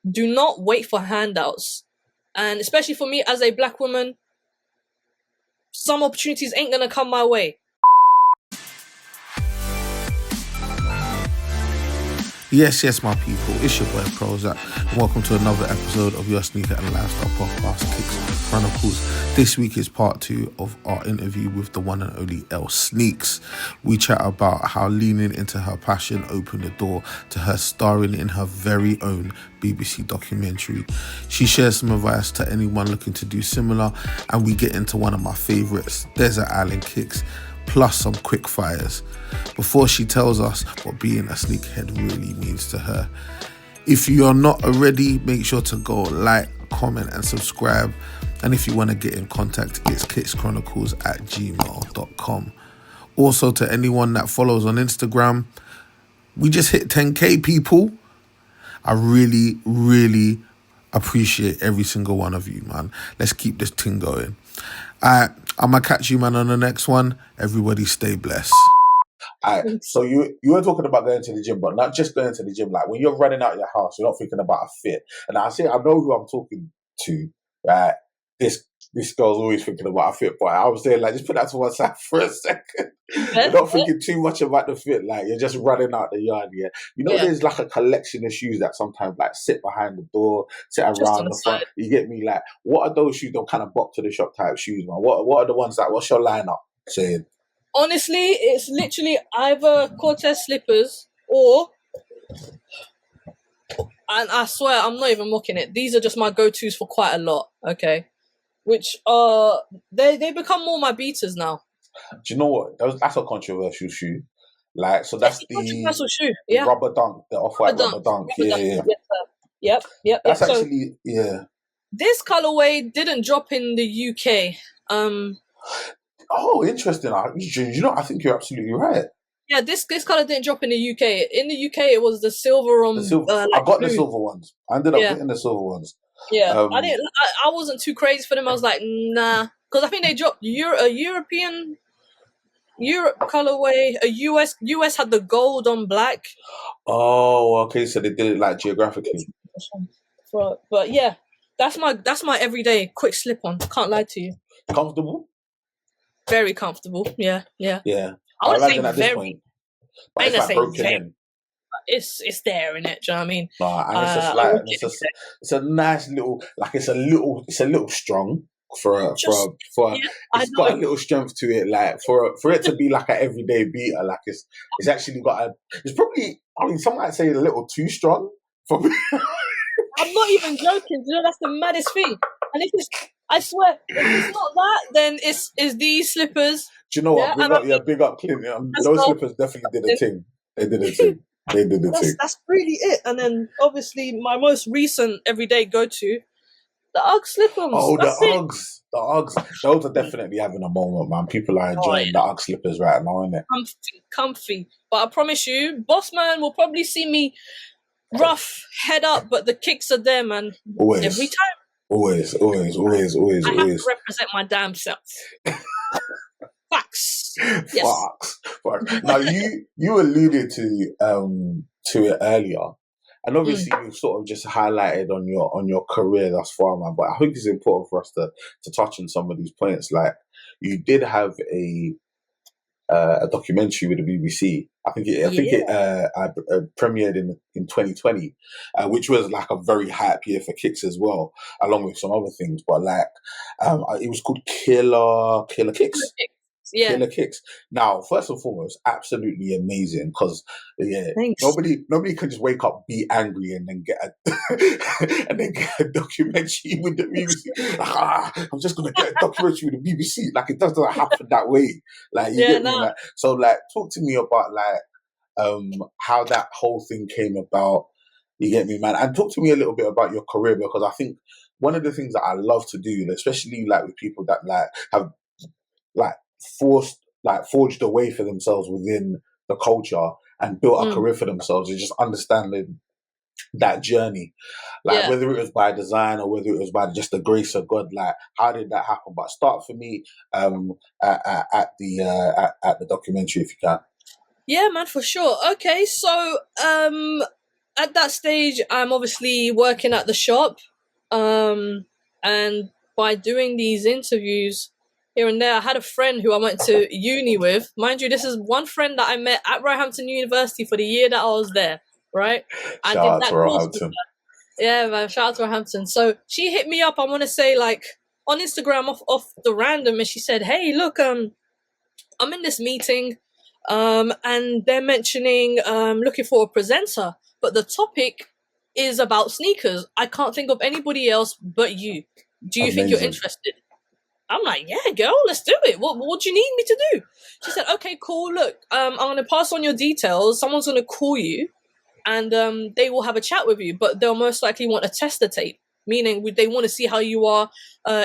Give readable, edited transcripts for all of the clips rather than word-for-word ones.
do not wait for handouts. And especially for me as a black woman, some opportunities ain't gonna come my way. Yes, my people, it's your boy PROZECH, and welcome to another episode of your Sneaker and Lifestyle podcast, Kicks Chronicles. This week is part 2 of our interview with the one and only ElleSneaks. We chat about how leaning into her passion opened the door to her starring in her very own BBC documentary. She shares some advice to anyone looking to do similar, and we get into one of my favourites, Desert Island Kicks, plus some Quickfires, before she tells us what being a sneakerhead really means to her. If you're not already, make sure to go like, comment and subscribe. And if you want to get in contact, it's kickschronicles@gmail.com. Also, to anyone that follows on Instagram, we just hit 10k, people. I really appreciate every single one of you, man. Let's keep this thing going. I'm going to catch you, man, on the next one. Everybody stay blessed. Alright, so you were talking about going to the gym, but not just going to the gym. Like, when you're running out of your house, you're not thinking about a fit. And I know who I'm talking to, right? This girl's always thinking about a fit, but I was saying, like, just put that to one side for a second. You're not thinking too much about the fit. Like, you're just running out the yard, yeah? There's like a collection of shoes that sometimes, like, sit behind the door, sit around the front. You get me? Like, what are those shoes, those kind of bop to the shop type shoes, man? What are the ones that, what's your lineup saying? Honestly, it's literally either Cortez slippers or, and I swear I'm not even mocking it, these are just my go-tos for quite a lot, okay? Which they become more my beaters now. Do you know what? That's a controversial shoe. Like, so that's the controversial shoe. Yeah. Rubber dunk, the off-white rubber dunk. Yeah. Yes, yep. That's actually, yeah. This colorway didn't drop in the UK. Oh, interesting. I think you're absolutely right. Yeah, this color didn't drop in the UK. In the UK, it was the silver. I got the silver ones. I ended up getting the silver ones. Yeah, I wasn't too crazy for them. I was like, nah, because I think they dropped a European colorway. A US had the gold on black. Oh, okay. So they did it like geographically. But yeah, that's my everyday quick slip on. Can't lie to you. Comfortable. Very comfortable. Yeah. I would say at this point, but it's like broken in. It's there, in it. Do you know what I mean? And it's a nice little, like, it's a little strong for it's got a little strength to it, like for it to be like an everyday beater. Like, it's actually got it's probably, I mean, some might say a little too strong for me. I'm not even joking. You know, that's the maddest thing. And I swear, if it's not that, then it's these slippers. Do you know what? Big up Clint. Those slippers definitely did a thing. They did a thing. They did a thing. That's really it. And then, obviously, my most recent everyday go-to, the UGG slip-ons. Oh, the Uggs. Those are definitely having a moment, man. People are enjoying the UGG slippers right now, isn't it? Comfy. But I promise you, Bossman will probably see me rough, head up, but the kicks are there, man. Always. Every time. Always. I have to represent my damn self. Facts. Yes. Facts. Now, you alluded to it earlier, and obviously you've sort of just highlighted on your career thus far, man. But I think it's important for us to touch on some of these points. Like, you did have a documentary with the BBC. I think it premiered in 2020, which was like a very hype year for Kicks as well, along with some other things. But like, it was called Killer Kicks. Yeah. Killer Kicks. Now, first and foremost, absolutely amazing, because nobody can just wake up, be angry, and then get a documentary with the BBC. I'm just gonna get a documentary with the BBC. Like, it doesn't happen that way. Like, you get me? Like, so, like, talk to me about like how that whole thing came about. You get me, man? And talk to me a little bit about your career, because I think one of the things that I love to do, especially like with people that like have like forged a way for themselves within the culture and built a career for themselves, is just understanding that journey, like whether it was by design or whether it was by just the grace of God. Like, how did that happen? But start for me at the documentary, if you can. Yeah, man, for sure. Okay, so at that stage, I'm obviously working at the shop, and by doing these interviews here and there, I had a friend who I went to uni with. Mind you, this is one friend that I met at Roehampton University for the year that I was there, right? I Shout did out that to course with Roehampton. her. Yeah, man, shout out to Roehampton. So she hit me up, I want to say, like, on Instagram off the random, and she said, hey, look, I'm in this meeting, and they're mentioning looking for a presenter, but the topic is about sneakers. I can't think of anybody else but you. Do you think you're Amazing. interested? I'm like, yeah, girl, let's do it. What do you need me to do? She said, okay, cool. Look, I'm gonna pass on your details. Someone's gonna call you, and they will have a chat with you. But they'll most likely want a tester tape, meaning they want to see how you are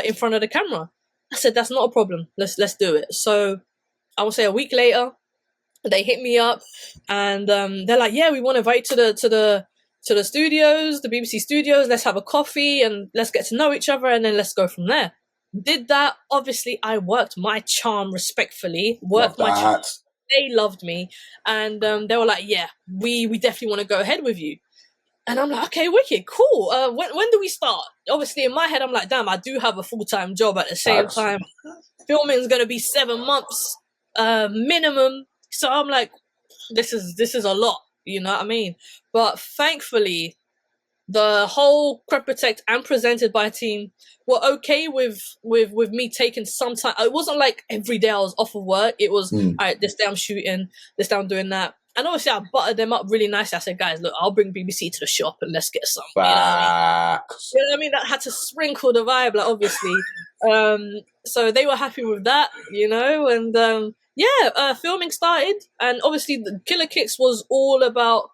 in front of the camera. I said, that's not a problem. Let's do it. So I would say a week later, they hit me up, and they're like, yeah, we want to invite you to the studios, the BBC studios. Let's have a coffee and let's get to know each other, and then let's go from there. Did that. Obviously, I worked my charm respectfully. Love that. They loved me, and they were like, yeah, we definitely want to go ahead with you. And I'm like, okay, wicked, cool. When do we start? Obviously, in my head, I'm like, damn, I do have a full-time job at the same time. Filming's gonna be 7 months minimum. So I'm like, this is a lot, you know what I mean? But thankfully, the whole Crep Protect and Presented by team were okay with me taking some time. It wasn't like every day I was off of work. It was, all right, this day I'm shooting, this day I'm doing that. And obviously I buttered them up really nicely. I said, guys, look, I'll bring BBC to the shop and let's get some. Facts. You know what I mean? That had to sprinkle the vibe, like, obviously. So they were happy with that, you know, and filming started, and obviously the Killer Kicks was all about,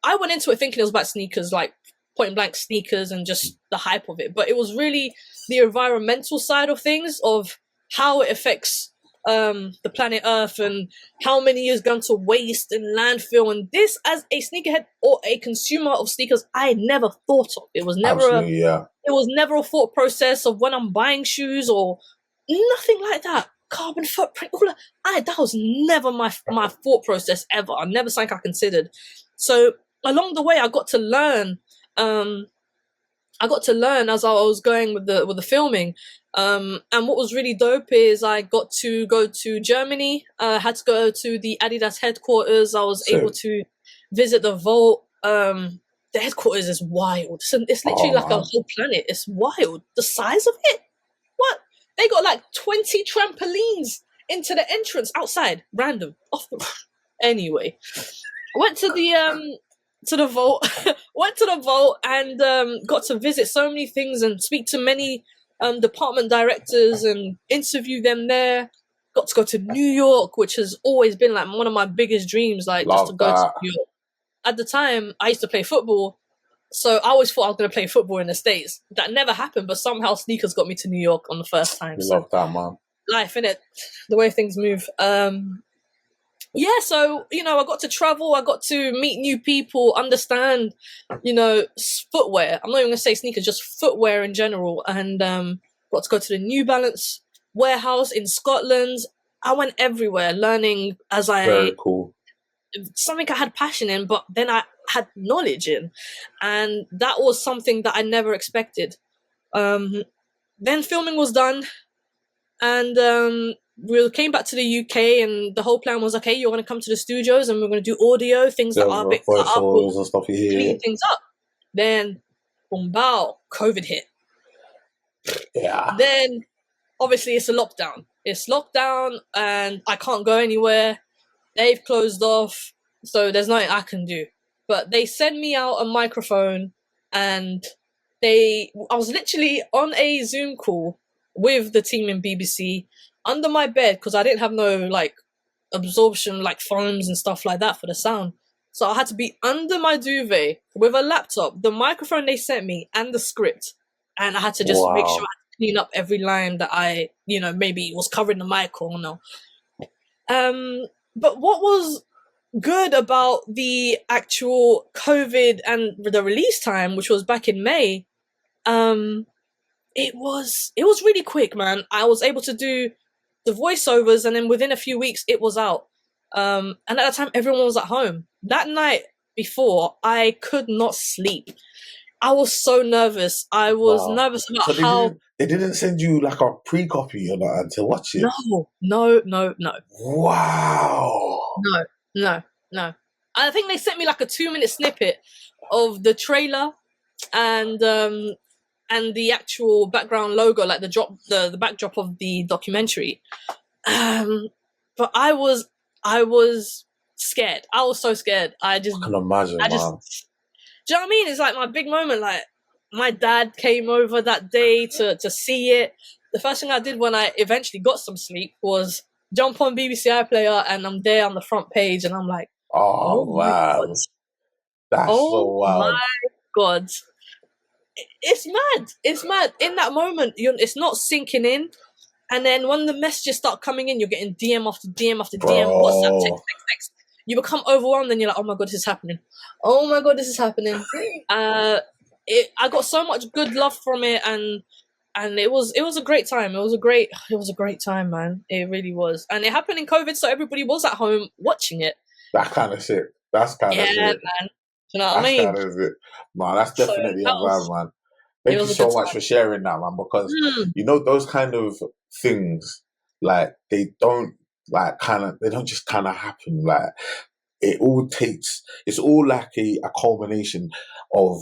I went into it thinking it was about sneakers, like point blank sneakers and just the hype of it, but it was really the environmental side of things, of how it affects the planet Earth and how many is going to waste in landfill. And this, as a sneakerhead or a consumer of sneakers, I never thought of. It was never it was never a thought process of when I'm buying shoes or nothing like that. Carbon footprint, that was never my thought process ever. Never something I considered. So along the way, I got to learn. As I was going with the filming. And what was really dope is I got to go to Germany. Had to go to the Adidas headquarters. I was able to visit the vault. The headquarters is wild. It's literally a whole planet. It's wild. The size of it. What? They got like 20 trampolines into the entrance outside, random. Anyway, I went to the vault. Went to the vault and got to visit so many things and speak to many department directors and interview them there. Got to go to New York, which has always been like one of my biggest dreams, like just to go to New York. At the time, I used to play football, so I always thought I was going to play football in the States. That never happened, but somehow sneakers got me to New York on the first time. Love that, man. Life, innit? The way things move. So, you know, I got to travel, I got to meet new people, understand, you know, footwear. I'm not even going to say sneakers, just footwear in general. And got to go to the New Balance warehouse in Scotland. I went everywhere learning Very cool. Something I had passion in, but then I had knowledge in. And that was something that I never expected. Then filming was done, and we came back to the UK, and the whole plan was, okay, you're going to come to the studios and we're going to do audio, things that are a bit cut up, and stuff clean things up. Then, boom, bow, COVID hit. Yeah. Then, obviously, it's a lockdown. It's lockdown, and I can't go anywhere. They've closed off, so there's nothing I can do. But they send me out a microphone, and I was literally on a Zoom call with the team in BBC under my bed, because I didn't have no like absorption like foams and stuff like that for the sound. So I had to be under my duvet with a laptop, the microphone they sent me, and the script. And I had to just make sure I clean up every line that I, you know, maybe was covering the mic or no. But what was good about the actual COVID and the release time, which was back in May, it was really quick, man. I was able to do the voiceovers, and then within a few weeks it was out. And at the time everyone was at home. That night before, I could not sleep. I was so nervous. I was nervous about So how. they didn't send you like a pre-copy or that to watch it? No. Wow. No. I think they sent me like a 2-minute snippet of the trailer and the actual background logo, like the backdrop of the documentary. But I was scared. I was so scared. I can imagine, man. Do you know what I mean? It's like my big moment. Like, my dad came over that day to see it. The first thing I did when I eventually got some sleep was jump on BBC iPlayer, and I'm there on the front page, and I'm like, oh my man, God. that's so wild. My God. It's mad. In that moment, it's not sinking in. And then when the messages start coming in, you're getting DM after DM after DM, WhatsApp, text. You become overwhelmed, and you're like, oh my God, this is happening. Oh my God, this is happening. I got so much good love from it, and it was a great time. It was a great time, man. It really was. And it happened in COVID, so everybody was at home watching it. That kind of shit. That's kind of shit. Man. You know what I mean? That's kind of it. Man, that's definitely a vibe, man. Thank you so much for sharing that, man, because you know, those kind of things, like, they don't just kind of happen. Like, it's all like a culmination of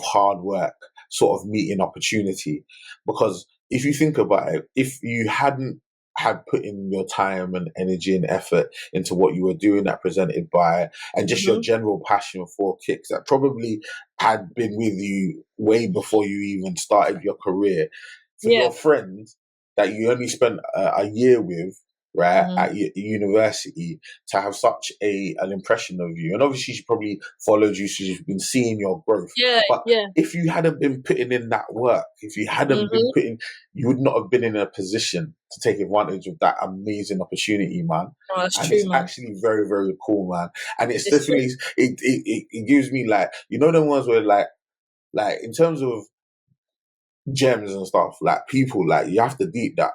hard work sort of meeting opportunity. Because if you think about it, if you hadn't had put in your time and energy and effort into what you were doing that Presented By, and just your general passion for kicks that probably had been with you way before you even started your career, for your friends that you only spent a year with, right, at university, to have such an impression of you. And obviously she probably followed you, so she's been seeing your growth. But if you hadn't been putting in that work, if you hadn't been you would not have been in a position to take advantage of that amazing opportunity, man. Oh, that's and true, it's man. actually very, very cool, man. And it's definitely, it gives me, like, you know, the ones where like in terms of gems and stuff, like, people, like, you have to deep that.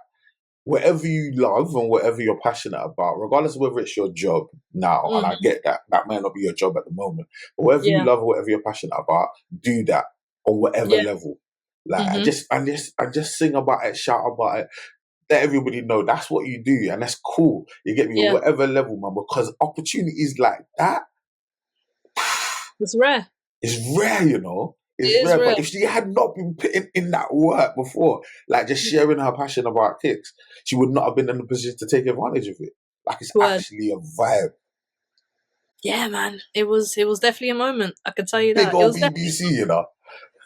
Whatever you love and whatever you're passionate about, regardless of whether it's your job now, and I get that might not be your job at the moment, but whatever you love, whatever you're passionate about, do that on whatever level. Like, I just sing about it, shout about it, let everybody know that's what you do, and that's cool. You get me? Whatever level, man, because opportunities like that, it's rare. It's rare, you know. It's rare. But if she had not been putting in that work before, like just sharing her passion about kicks, she would not have been in a position to take advantage of it. Like, it's actually a vibe. Yeah, man. It was definitely a moment. I can tell you that. Big old BBC, you know.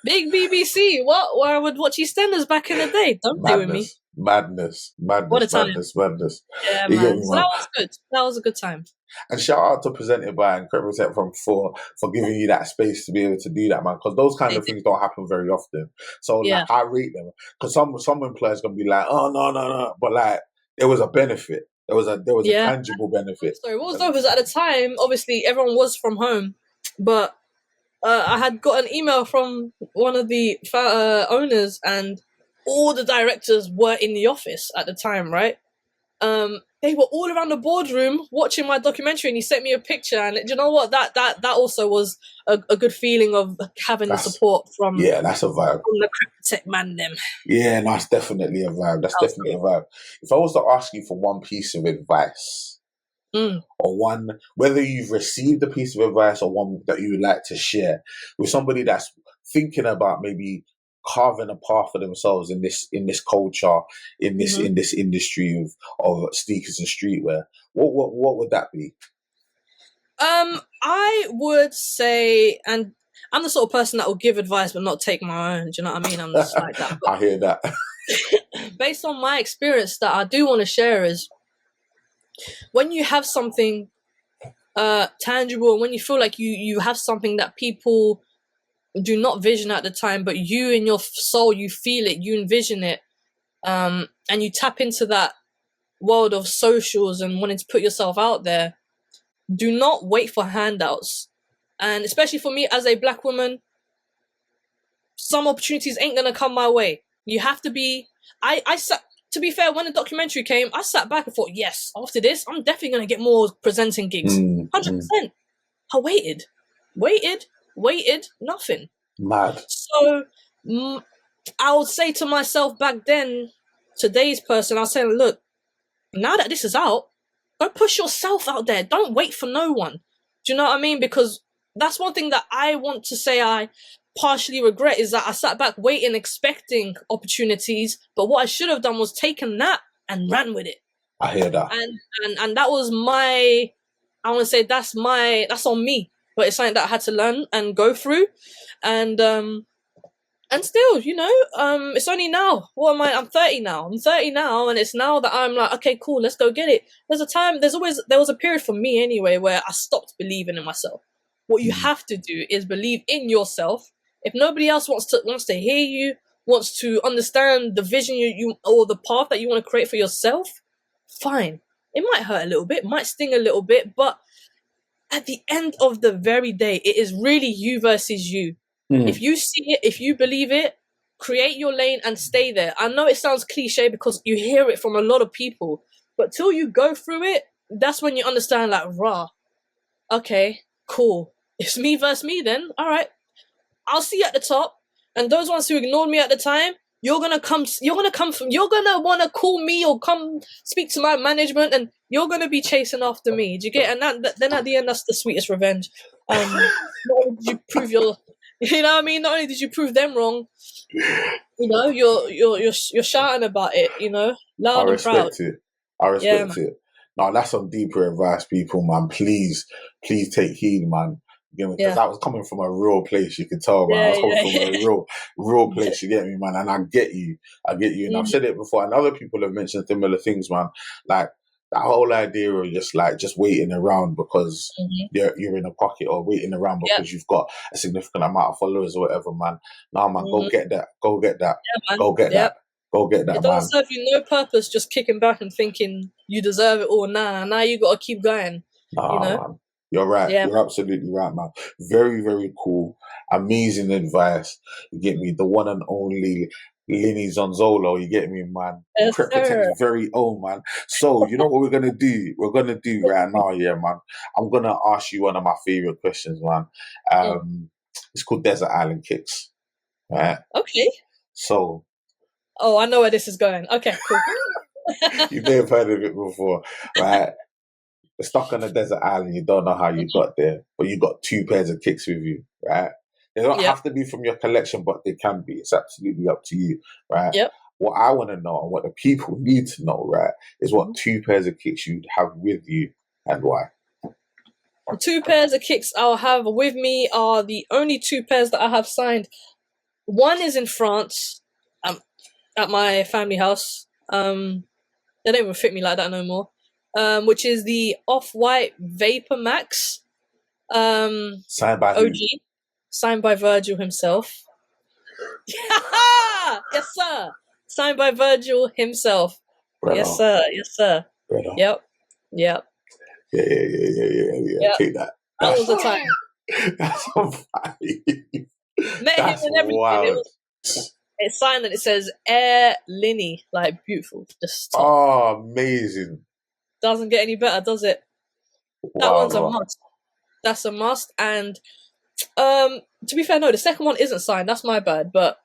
Big BBC. What? Where I would watch EastEnders back in the day. Don't play with me. Madness. What a time. Madness. Yeah, man. So that was good. That was a good time. And shout out to Presented By and Represent from for giving you that space to be able to do that, man. Because those kind of things don't happen very often. So like, I rate them, because some employers gonna be like, oh no, but like, there was a benefit. There was a tangible benefit. Sorry, what was dope was, at the time, obviously everyone was from home, but I had got an email from one of the owners, and all the directors were in the office at the time, right? They were all around the boardroom watching my documentary, and he sent me a picture. And you know what? That also was a good feeling of having the support from that's a vibe from the Cryptotech man them. Yeah, no, that's definitely a vibe. That's definitely a vibe. If I was to ask you for one piece of advice, or one, whether you've received a piece of advice or one that you would like to share with somebody that's thinking about maybe carving a path for themselves in this culture, in this industry of sneakers and streetwear, what would that be? I would say, and I'm the sort of person that will give advice but not take my own. Do you know what I mean? I'm just like that. But I hear that. based on my experience, that I do want to share is, when you have something tangible, and when you feel like you have something that people do not vision at the time, but you in your soul, you feel it, you envision it, and you tap into that world of socials and wanting to put yourself out there, do not wait for handouts. And especially for me as a black woman, some opportunities ain't gonna come my way. You have to be, I sat, to be fair, when the documentary came, I sat back and thought, yes, after this, I'm definitely gonna get more presenting gigs. 100%. I waited. Waited, nothing. Mad. So I would say to myself back then, today's person, I was saying, look, now that this is out, go push yourself out there. Don't wait for no one. Do you know what I mean? Because that's one thing that I want to say I partially regret, is that I sat back waiting, expecting opportunities, but what I should have done was taken that and ran with it. I hear that. And that was I want to say that's on me, but it's something that I had to learn and go through. And still, you know, it's only now. What am I? I'm 30 now. And it's now that I'm like, okay, cool, let's go get it. There was a period for me anyway where I stopped believing in myself. What you have to do is believe in yourself. If nobody else wants to hear you, wants to understand the vision you or the path that you want to create for yourself, fine. It might hurt a little bit, might sting a little bit, but at the end of the very day, it is really you versus you. If you see it, if you believe it, create your lane and stay there. I know it sounds cliche because you hear it from a lot of people, but till you go through it, that's when you understand, like, rah, okay, cool. It's me versus me then. All right. I'll see you at the top. And those ones who ignored me at the time, you're gonna want to call me or come speak to my management, and you're gonna be chasing after me. Do you get? And then at the end, that's the sweetest revenge. Not only did you prove you know what I mean? Not only did you prove them wrong, you know, you're shouting about it, you know, loud and proud. I respect it. No, that's some deeper advice, people, man. Please take heed, man. Because that was coming from a real place, you could tell, man. I was coming from a real place, you get me, man. And I get you. And I've said it before, and other people have mentioned similar things, man. Like, that whole idea of just waiting around because you're in a pocket, or waiting around because you've got a significant amount of followers or whatever, man. No, man, go get that. Go get that. Go get that. Go get that, man. It doesn't serve you no purpose just kicking back and thinking you deserve it all. Now you got to keep going. Nah, you know? Man. You're right. Yeah. You're absolutely right, man. Very, very cool. Amazing advice. You get me? The one and only Lynnie Zonzolo, you get me, man? Yes, Protect's very own, man. So, you know what we're going to do? We're going to do right now, man. I'm going to ask you one of my favorite questions, man. It's called Desert Island Kicks. Right? Okay. So. Oh, I know where this is going. Okay, cool. You may have heard of it before, right? You're stuck on a desert island, you don't know how you got there, but you got 2 pairs of kicks with you, right? They don't have to be from your collection, but they can be. It's absolutely up to you, right? Yep. What I want to know, and what the people need to know, right, is what 2 pairs of kicks you'd have with you and why. The 2 pairs of kicks I'll have with me are the only 2 pairs that I have signed. One is in France, at my family house. They don't even fit me like that no more. Which is the Off-White Vapor Max. Signed by OG. Who? Signed by Virgil himself. Yes, sir. Signed by Virgil himself. Brother. Yes, sir. Yes, sir. Brother. Yep. Yeah. Yep. Take that. That was the time. That's a vibe. Met him and everything. Wild. It's signed and it says Air Lynnie. Like, beautiful. Just top. Oh, amazing. Doesn't get any better, does it? That one's a must. That's a must. And to be fair, no, the second one isn't signed. That's my bad, but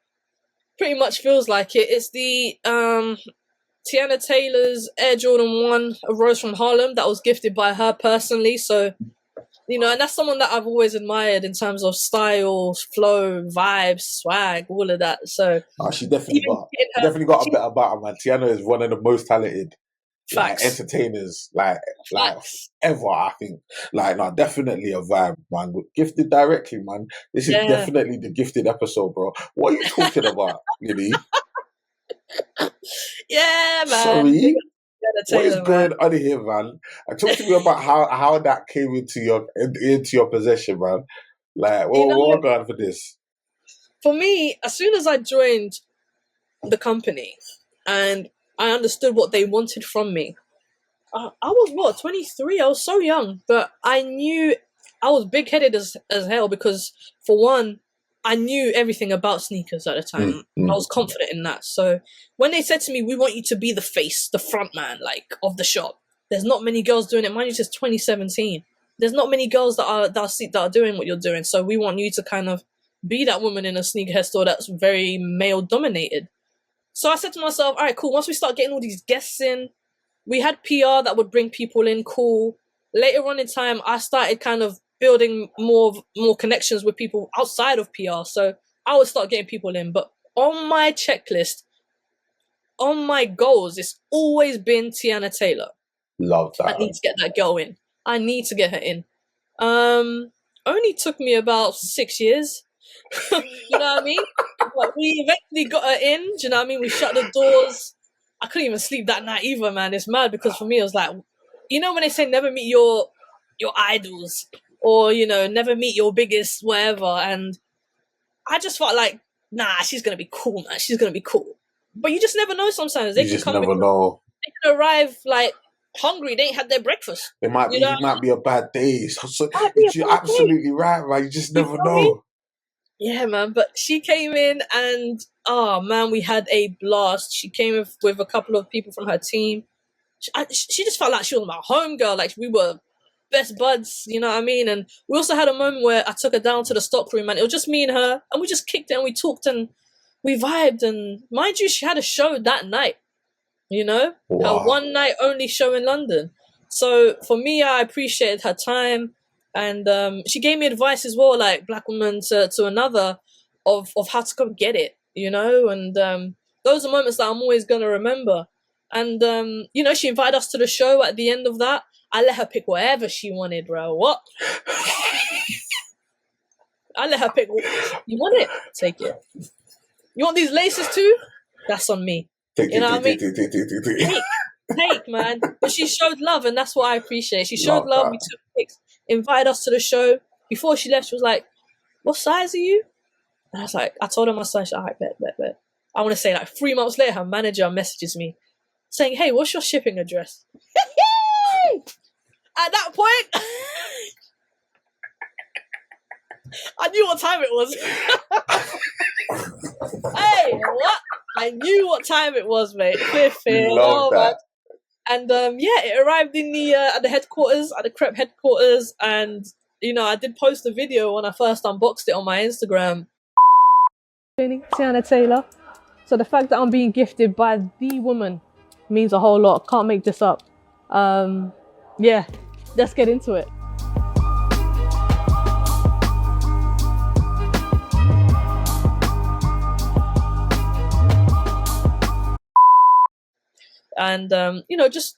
pretty much feels like it. It's the Tiana Taylor's Air Jordan 1, a Rose from Harlem, that was gifted by her personally. So, you know, and that's someone that I've always admired in terms of style, flow, vibes, swag, all of that. So she definitely got a bit about her, man. Tiana is one of the most talented entertainers ever, I think. Definitely a vibe, man. Gifted directly, man. This is definitely the gifted episode, bro. What are you talking about, Lynnie? Yeah, man. Sorry? What is going on here, man? Talk to me about how that came into your possession, man. Like, what we're going for this? For me, as soon as I joined the company and I understood what they wanted from me, I was 23? I was so young, but I knew I was big-headed as hell because, for one, I knew everything about sneakers at the time. I was confident in that. So when they said to me, we want you to be the face, the front man, of the shop, there's not many girls doing it. Mind you, it's 2017. there's not many girls that are doing what you're doing. So we want you to kind of be that woman in a sneakerhead store that's very male dominated. So I said to myself, all right, cool. Once we start getting all these guests in, we had PR that would bring people in, cool. Later on in time, I started kind of building more connections with people outside of PR. So I would start getting people in. But on my checklist, on my goals, it's always been Tiana Taylor. Love that. I need to get that girl in. I need to get her in. Only took me about 6 years. You know what I mean? But we eventually got her in. Do you know what I mean? We shut the doors. I couldn't even sleep that night either, man. It's mad because for me, it was like, you know, when they say never meet your idols, or, you know, never meet your biggest whatever. And I just felt like, nah, she's going to be cool, man. She's going to be cool. But you just never know sometimes. You just never know. They can arrive like hungry. They ain't had their breakfast. It might be a bad day. So you're absolutely right, man. You just never know. Yeah, man. But she came in and, oh, man, we had a blast. She came with a couple of people from her team. She just felt like she was my homegirl. Like, we were best buds, you know what I mean? And we also had a moment where I took her down to the stockroom, and it was just me and her, and we just kicked it and we talked and we vibed. And mind you, she had a show that night, you know? Wow. Her one night only show in London. So for me, I appreciated her time. And she gave me advice as well, like black woman to another, of how to go get it, you know? And those are moments that I'm always going to remember. And, you know, she invited us to the show. At the end of that, I let her pick whatever she wanted, bro. What? I let her pick. You want it? Take it. You want these laces too? That's on me. You know what I mean? Take, man. But she showed love, and that's what I appreciate. She showed love. We took pics, invited us to the show. Before she left, she was like, what size are you? And I was like, I told her my size. She's like, all right, bet. I want to say, like, 3 months later, her manager messages me saying, hey, what's your shipping address? At that point, I knew what time it was. Hey, what? I knew what time it was, mate. Fifth. Love that. Man. And yeah, it arrived in the at the headquarters, at the Crep headquarters, and you know, I did post a video when I first unboxed it on my Instagram. Tiana Taylor. So the fact that I'm being gifted by the woman means a whole lot. Can't make this up. Yeah, let's get into it. And you know, just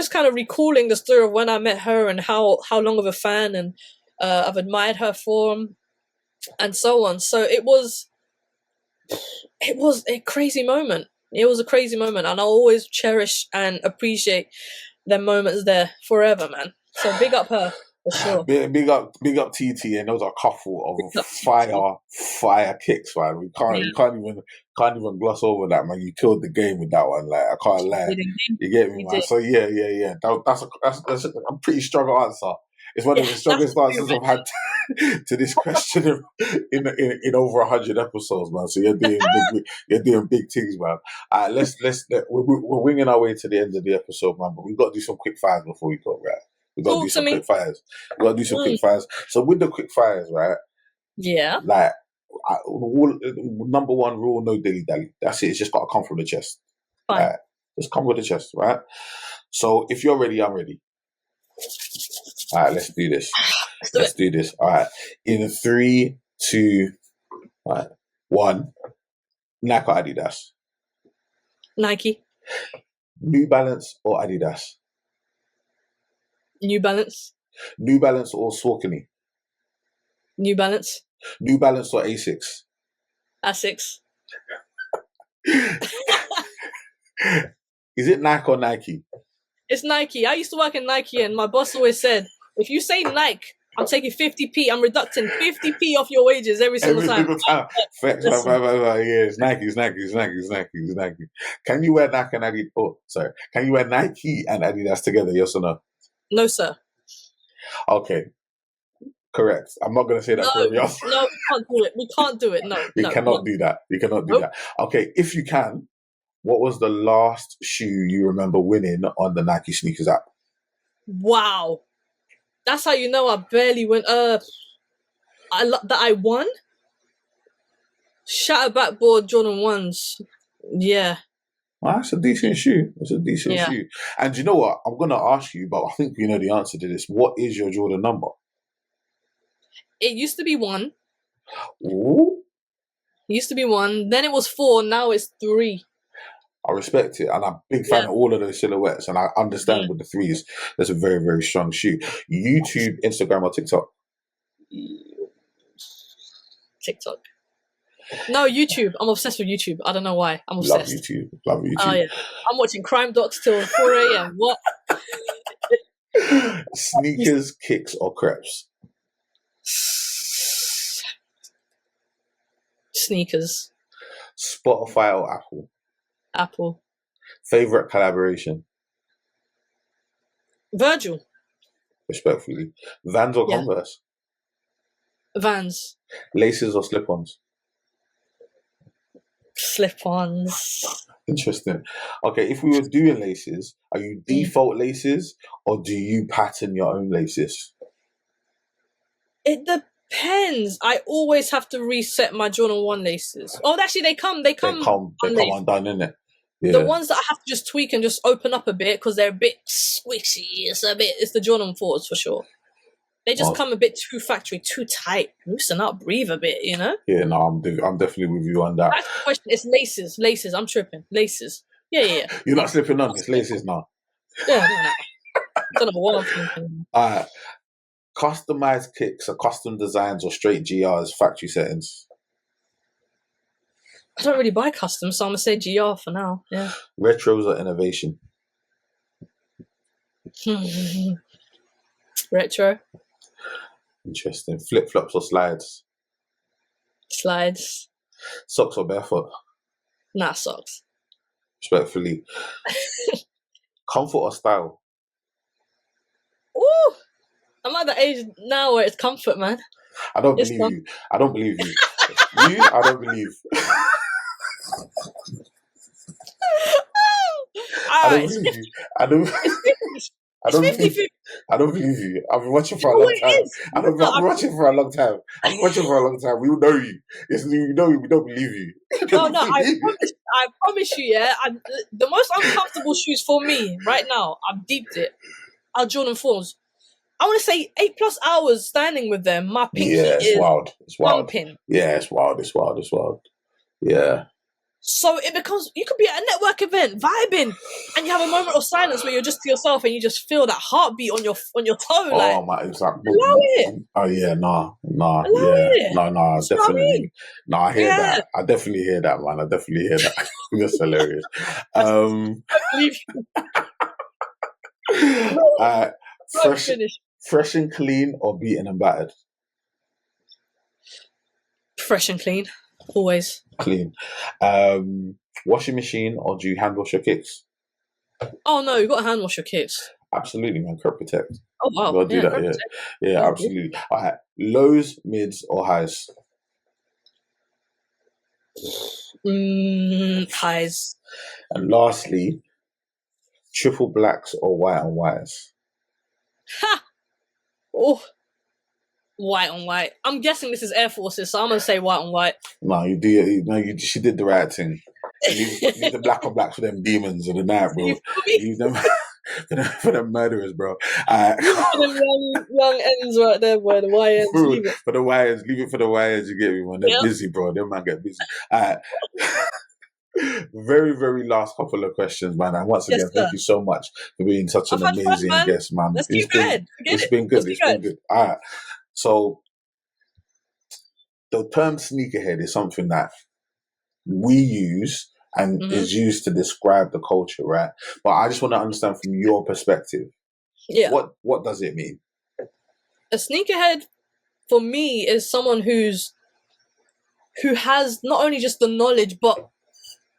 kind of recalling the story of when I met her and how long of a fan and I've admired her for, and so on. So it was a crazy moment. It was a crazy moment, and I'll always cherish and appreciate them moments there forever, man. So big up her for sure. Big up TT, and those are a couple of fire kicks, man. We can't even gloss over that, man. You killed the game with that one. Like, I can't lie. You get me, man. So yeah. That's a pretty strong answer. It's one of the strongest answers I've had to this question in over 100 episodes, man. So you're doing big things, man. We're winging our way to the end of the episode, man. But we've got to do some quick fires before we go, right? We've got to do some quick fires. So with the quick fires, right? Yeah. Like, number one rule: no dilly dally. That's it. It's just got to come from the chest. Fine. Right? Just come with the chest, right? So if you're ready, I'm ready. All right, let's do this. Let's do this. All right. In 3, 2, 1. Nike or Adidas? Nike. New Balance or Adidas? New Balance. New Balance or Saucony? New Balance. New Balance or Asics? Asics. Is it Nike or Nike? It's Nike. I used to work in Nike, and my boss always said, if you say Nike, I'm taking 50p. I'm deducting 50p off your wages every single time. Facts. Yeah, it's Nike. Can you wear Nike and Adidas? Oh, sorry. Can you wear Nike and Adidas together? Yes or no? No, sir. Okay. Correct. I'm not going to say that for every other. No, we can't do it. No. We cannot do that. Okay, if you can, what was the last shoe you remember winning on the Nike sneakers app? Wow. That's how you know I barely went. That I won. Shatter backboard Jordan 1s. Yeah. Well, that's a decent shoe. It's a decent Yeah. shoe. And you know what? I'm going to ask you, but I think you know the answer to this. What is your Jordan number? It used to be 1. Ooh, It used to be 1. Then it was 4. Now it's 3. I respect it. And I'm a big fan of all of those silhouettes. And I understand with the 3s, that's a very, very strong shoe. YouTube, Instagram, or TikTok? TikTok. No, YouTube. I'm obsessed with YouTube. I don't know why. I'm obsessed. Love YouTube. Oh, yeah. I'm watching crime docs till 4 a.m. What? Sneakers, kicks, or crepes? Sneakers. Spotify or Apple? Apple. Favorite collaboration? Virgil. Respectfully. Vans or Converse? Vans. Laces or slip-ons? Slip-ons. Interesting. Okay, if we were doing laces, are you default laces or do you pattern your own laces? It depends. I always have to reset my Jordan 1 laces. Oh, actually, they come undone, innit? Yeah. The ones that I have to just tweak and just open up a bit because they're a bit squishy. It's the Jordan 4s for sure. They just come a bit too factory, too tight. Loosen up, breathe a bit, you know? Yeah, no, I'm definitely with you on that. That's the question. It's laces. Laces. I'm tripping. Laces. Yeah. You're not slipping on. It's laces now. Yeah, no. I don't know what I'm thinking. Customized kicks or custom designs or straight GRs, factory settings? I don't really buy custom, so I'm going to say GR for now. Yeah. Retros or innovation? Retro. Interesting. Flip-flops or slides? Slides. Socks or barefoot? Nah, socks. Respectfully. Comfort or style? Ooh! I'm at the age now where it's comfort, man. I don't believe you. I don't believe you. I don't believe. I don't believe you. I don't believe you. I've been watching for a long time. I've been watching for a long time. We know you. We know you. We don't believe you. No, I promise you, yeah. The most uncomfortable shoes for me right now, I've deeped it, are Jordan 4s. I want to say 8+ hours standing with them. My pinky is wild. It's wild. pumping. Yeah, it's wild. Yeah. So it becomes, you could be at a network event, vibing, and you have a moment of silence where you're just to yourself and you just feel that heartbeat on your toe. Oh my, it's like, allow it. Oh yeah, Allow yeah, it. no, definitely. No, I hear that. Yeah. I definitely hear that, man. I definitely hear that. That's hilarious. I believe you. Fresh and clean or beaten and battered? Fresh and clean, always. Clean. Washing machine or do you hand wash your kicks? Oh no, you got to hand wash your kicks. Absolutely, man. Crop protect. Oh wow, you gotta do that. Yeah, absolutely. All right. Lows, mids, or highs? Highs. And lastly, triple blacks or white on whites? Ha! Oh, white on white. I'm guessing this is Air Forces, so I'm gonna say white on white. No, you do. No, she did the right thing. Leave the black on blacks for them demons of the night, bro. Leave them for them murderers, bro. For them young ends right there, boy. The Y ends. Leave it for the wires. Leave it for the wires. You get me, man. They're busy, bro. Them man get busy. Very, very last couple of questions, man. And once again, thank you so much for being such an amazing guest, man. Let's keep going. It's been good. All right. So the term sneakerhead is something that we use and is used to describe the culture, right? But I just want to understand from your perspective. Yeah. What does it mean? A sneakerhead for me is someone who has not only just the knowledge, but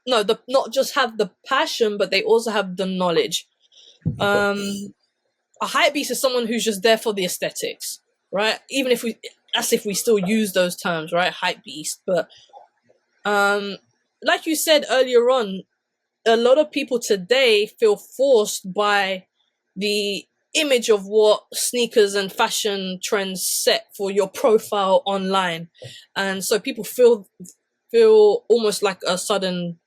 not just have the passion, but they also have the knowledge. A hype beast is someone who's just there for the aesthetics, right? Even if we still use those terms, right? Hype beast. But like you said earlier on, a lot of people today feel forced by the image of what sneakers and fashion trends set for your profile online, and so people feel almost like a sudden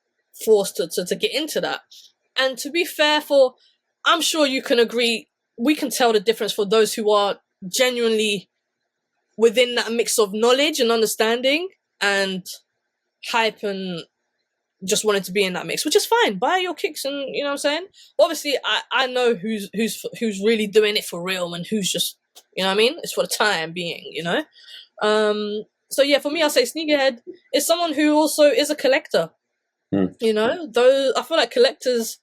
force to get into that. And to be fair, I'm sure you can agree, we can tell the difference for those who are genuinely within that mix of knowledge and understanding and hype and just wanted to be in that mix, which is fine. Buy your kicks, and you know what I'm saying. Obviously, I know who's really doing it for real and who's just, you know what I mean. It's for the time being, you know. So yeah, for me, I'll say Sneakerhead is someone who also is a collector. You know, though I feel like collectors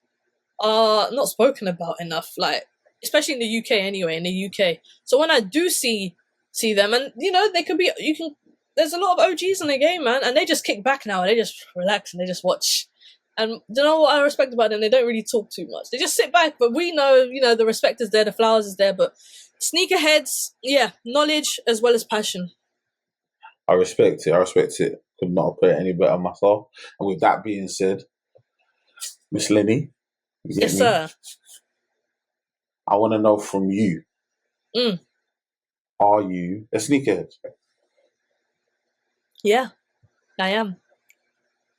are not spoken about enough, like especially in the UK. Anyway, in the UK, so when I do see them, and you know, they could be, there's a lot of OGs in the game, man, and they just kick back now. They just relax and they just watch. And you know what I respect about them? They don't really talk too much. They just sit back. But we know, you know, the respect is there, the flowers is there. But sneakerheads, yeah, knowledge as well as passion. I respect it. Could not have put it any better myself. And with that being said, Miss Lynnie, yes, sir. I want to know from you. Are you a sneakerhead? Yeah, I am.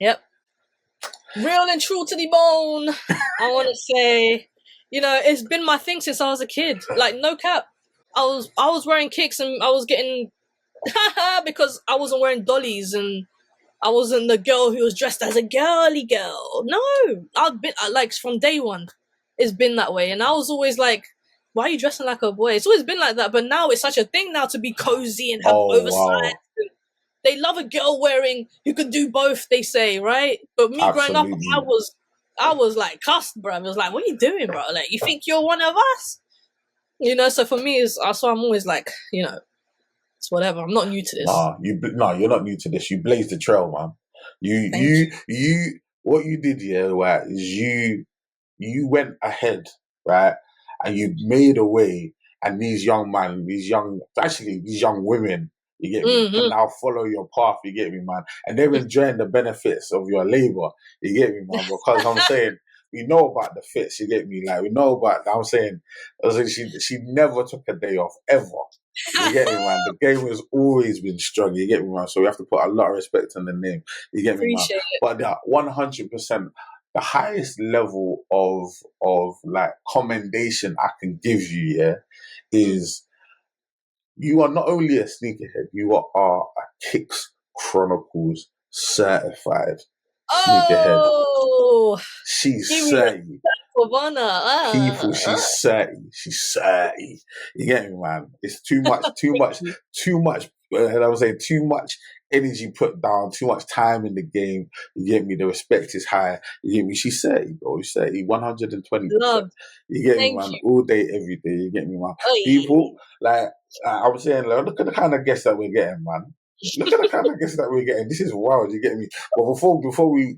Yep. Real and true to the bone. I want to say, you know, it's been my thing since I was a kid. Like, no cap. I was wearing kicks and I was getting because I wasn't wearing dollies and I wasn't the girl who was dressed as a girly girl. No, I've been like from day one. It's been that way, and I was always like, "Why are you dressing like a boy?" It's always been like that, but now it's such a thing now to be cozy and have oversized. Wow. They love a girl wearing, you can do both, they say, right? But me growing up, I was like cussed, bro. I was like, what are you doing, bro? Like, you think you're one of us? You know, so for me, so I'm always like, you know, it's whatever. I'm not new to this. You're not new to this. You blazed the trail, man. You what you did, yeah, right, is you went ahead, right? And you made a way, and these young women, you get me, can now follow your path, you get me, man. And they're enjoying the benefits of your labor, you get me, man. Because I'm saying, we know about the fits, you get me, like we know about, I'm saying, she never took a day off, ever. You get me, man. The game has always been strong, you get me, man. So we have to put a lot of respect on the name, you get me, man. But 100%, the highest level of like commendation I can give you, yeah, is you are not only a sneakerhead, you are a Kicks Chronicles certified sneakerhead. Oh, she's 30. People, she's 30. She's 30. You get me, man? It's too much. I would say too much energy put down, too much time in the game. You get me? The respect is high. You get me? She's 30, bro. She's 30, 120%. You get me, man? All day, every day. You get me, man? People, like, I'm saying, like, look at the kind of guests that we're getting, man. Look at the kind of guests that we're getting. This is wild. You get me? But before we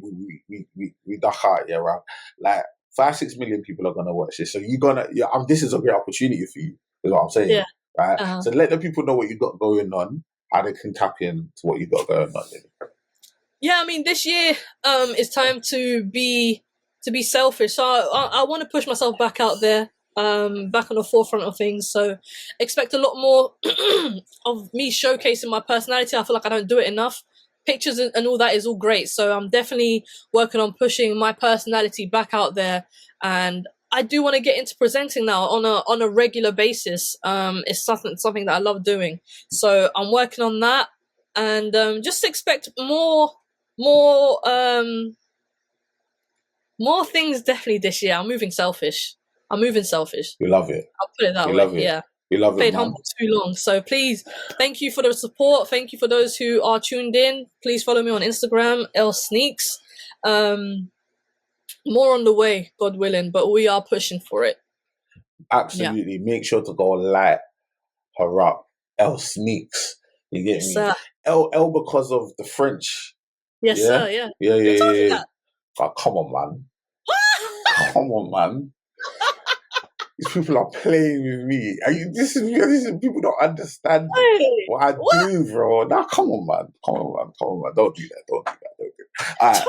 duck out, yeah, right? Like, 5-6 million people are gonna watch this, so this is a great opportunity for you. Is what I'm saying, yeah. Right? So let the people know what you got going on, how they can tap in to what you got going on. Yeah, I mean, this year, it's time to be selfish. So I want to push myself back out there, back on the forefront of things. So expect a lot more of me showcasing my personality. I feel like I don't do it enough. Pictures and all that is all great. So I'm definitely working on pushing my personality back out there. And I do want to get into presenting now on a regular basis. It's something that I love doing. So I'm working on that, and just expect more things definitely this year. I'm moving selfish. You love it. I'll put it that way. Yeah. We love it, played humble too long. So please, thank you for the support. Thank you for those who are tuned in. Please follow me on Instagram, ElleSneaks. More on the way, God willing, but we are pushing for it. Absolutely. Yeah. Make sure to go light her up. ElleSneaks. You get me? Sir. L because of the French. Yes, yeah? Sir. Yeah. Yeah. Oh, come on, man. Come on, man. These people are playing with me. This is people don't understand what I do, bro. Now, come on, man. Don't do that. All right.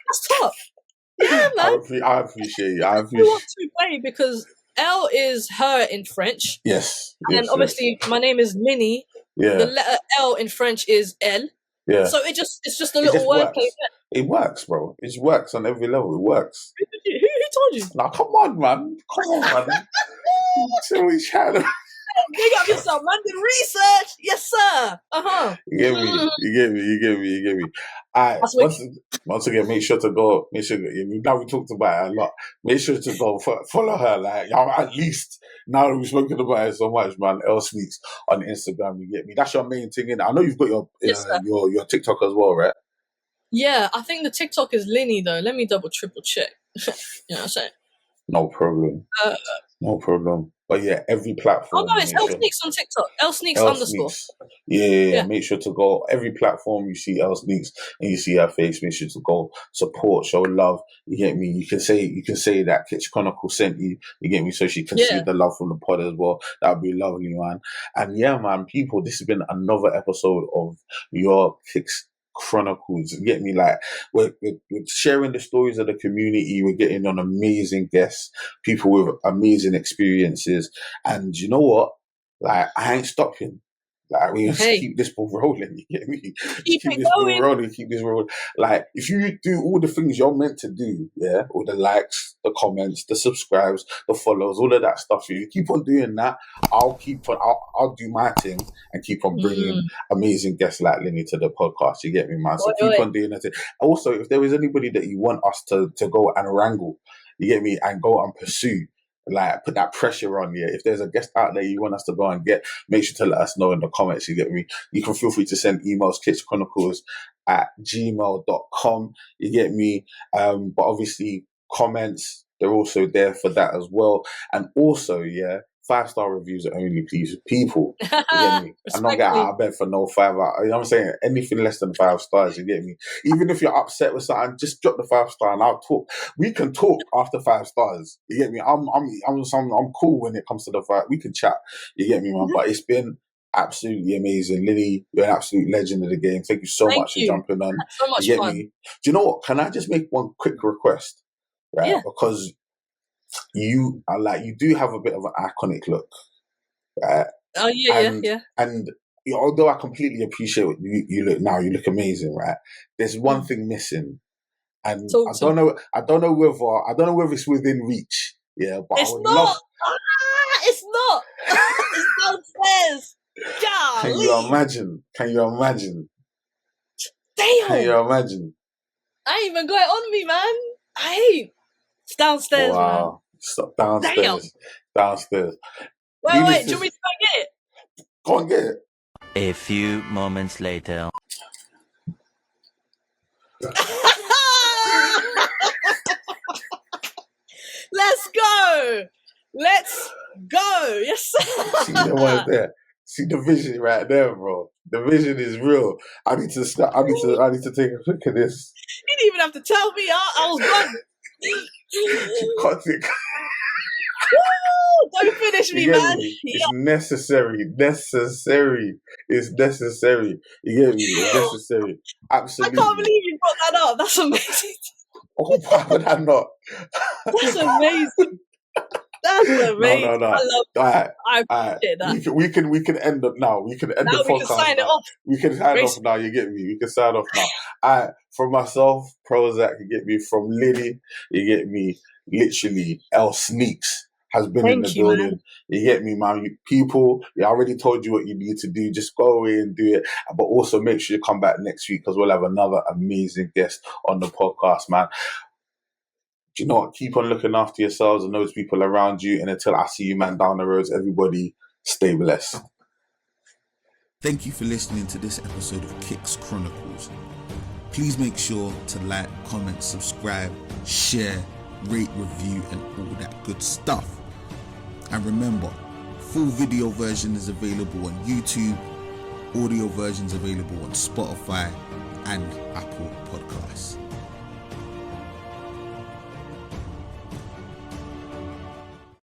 That's tough. Yeah, man. I appreciate you. I appreciate. way because L is her in French. Yes. And obviously my name is Lynnie. Yeah. The letter L in French is L. Yeah. So it's just a little wordplay. It works, bro. It works on every level. It works. Who told you? Now, come on, man. So we chat. Big up yourself, man. Did research. Yes, sir. You get me. Alright, once again, make sure to go. Now we talked about it a lot. Make sure to go follow her. Like, y'all, at least now that we've spoken about it so much, man. ElleSneaks on Instagram. You get me. That's your main thing, innit? I know you've got your TikTok as well, right? Yeah, I think the TikTok is Lynnie though. Let me triple check. You know what I'm saying? No problem. No problem. But yeah, every platform. Oh no, it's ElleSneaks on TikTok. ElleSneaks_. Yeah. Make sure to go. Every platform you see ElleSneaks and you see her face, make sure to go support, show love. You get me? You can say that Kicks Chronicles sent you. You get me? So she can see the love from the pod as well. That'd be lovely, man. And yeah, man, people, this has been another episode of your Kicks Chronicles. You get me? Like we're sharing the stories of the community. We're getting on amazing guests, people with amazing experiences, and you know what? Like I ain't stopping. Like we just keep this ball rolling. You get me? Keep this ball rolling. Keep this rolling. Like if you do all the things you're meant to do, yeah, all the likes, the comments, the subscribes, the follows, all of that stuff. If you keep on doing that, I'll do my thing and keep on bringing amazing guests like Lynnie to the podcast. You get me, man? So keep on doing that. Also, if there is anybody that you want us to go and wrangle, you get me, and go and pursue, like put that pressure on you. If there's a guest out there you want us to go and get, make sure to let us know in the comments. You get me? You can feel free to send emails, kitschchronicles@gmail.com. You get me? But obviously comments, they're also there for that as well. And also, 5-star reviews only, please. People, you get me? I'm not getting out of bed for no 5 hours. You know what I'm saying? Anything less than 5 stars, you get me? Even if you're upset with something, just drop the 5 star and I'll talk. We can talk after 5 stars. You get me? I'm cool when it comes to the 5. We can chat. You get me, man? But it's been absolutely amazing. Lynnie, you're an absolute legend of the game. Thank you so much for jumping on. That's so much you get fun. me? Do you know what? Can I just make one quick request? Right? Yeah. Because you do have a bit of an iconic look, right? Oh yeah. And although I completely appreciate what you look now, you look amazing, right? There's one thing missing, and I don't know whether it's within reach, but it's not. It's not. It's downstairs. Can you imagine? Damn. Can you imagine? I ain't even got it on me, man. I ain't. It's downstairs, man. Stop downstairs. Damn. Downstairs. Wait, do you want me to go get it? Go and get it. A few moments later. Let's go. Yes, sir. See the one there. See the vision right there, bro. The vision is real. I need to take a look at this. You didn't even have to tell me. I was gone. Cut it. Don't finish me, man. It's necessary. It's necessary. You get me? It's necessary. Absolutely. I can't believe you brought that up. That's amazing. Oh, why would I not? That's amazing. That's amazing. No. I love that. I appreciate that. We can end up now. We can end the podcast. We can sign it off. We can sign off now. You get me? We can sign off now. From myself, PROZECH, you get me. From Lynnie, you get me. Literally, ElleSneaks has been in the building. Man. You get me, man. People, I already told you what you need to do. Just go away and do it. But also make sure you come back next week because we'll have another amazing guest on the podcast, man. Do you know what? Keep on looking after yourselves and those people around you. And until I see you, man, down the roads, everybody stay blessed. Thank you for listening to this episode of Kicks Chronicles. Please make sure to like, comment, subscribe, share, rate, review, and all that good stuff. And remember, full video version is available on YouTube, audio versions available on Spotify and Apple Podcasts.